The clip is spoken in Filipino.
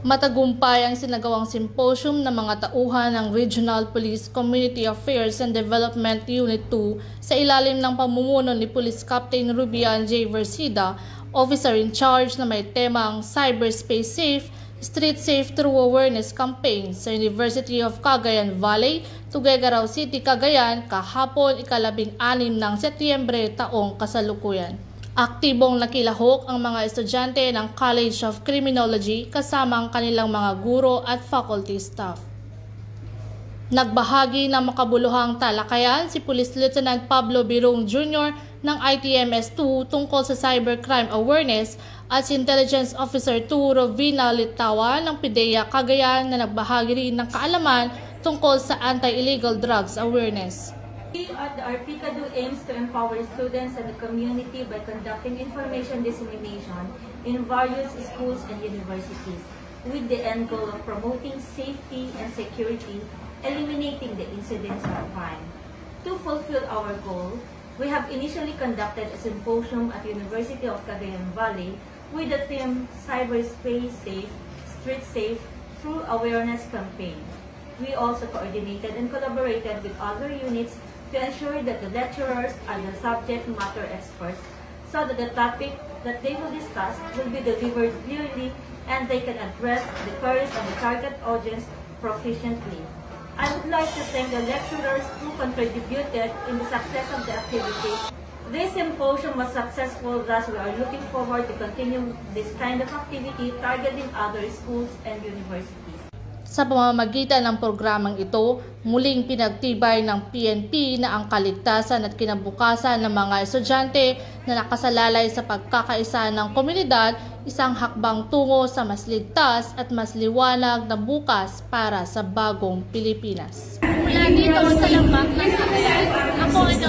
Matagumpay ang sinagawang symposium ng mga tauhan ng Regional Police Community Affairs and Development Unit 2 sa ilalim ng pamumuno ni Police Captain Rubian J. Versida, Officer in Charge na may temang Cyberspace Safe, Street Safe Through Awareness Campaign sa University of Cagayan Valley, Tuguegarao City, Cagayan, kahapon ika-16 ng Setyembre taong kasalukuyan. Aktibong nakilahok ang mga estudyante ng College of Criminology kasama ang kanilang mga guro at faculty staff. Nagbahagi ng makabuluhang talakayan si Police Lieutenant Pablo Birong Jr. ng ITMS-2 tungkol sa cybercrime awareness at si Intelligence Officer 2 Rovina Litawa ng PIDEA Cagayan na nagbahagi rin ng kaalaman tungkol sa anti-illegal drugs awareness. We at the RPCADU aims to empower students and the community by conducting information dissemination in various schools and universities with the end goal of promoting safety and security, eliminating the incidents of crime. To fulfill our goal, we have initially conducted a symposium at University of Cagayan Valley with the theme Cyberspace Safe, Street Safe Through Awareness Campaign. We also coordinated and collaborated with other units to ensure that the lecturers are the subject matter experts so that the topic that they will discuss will be delivered clearly and they can address the queries of the target audience proficiently. I would like to thank the lecturers who contributed in the success of the activity. This symposium was successful, thus we are looking forward to continue this kind of activity targeting other schools and universities. Sa pamamagitan ng programang ito, muling pinagtibay ng PNP na ang kaligtasan at kinabukasan ng mga estudyante na nakasalalay sa pagkakaisa ng komunidad, isang hakbang tungo sa mas ligtas at mas liwanag na bukas para sa bagong Pilipinas. Mula dito sa lambak ng Cagayan, ako ang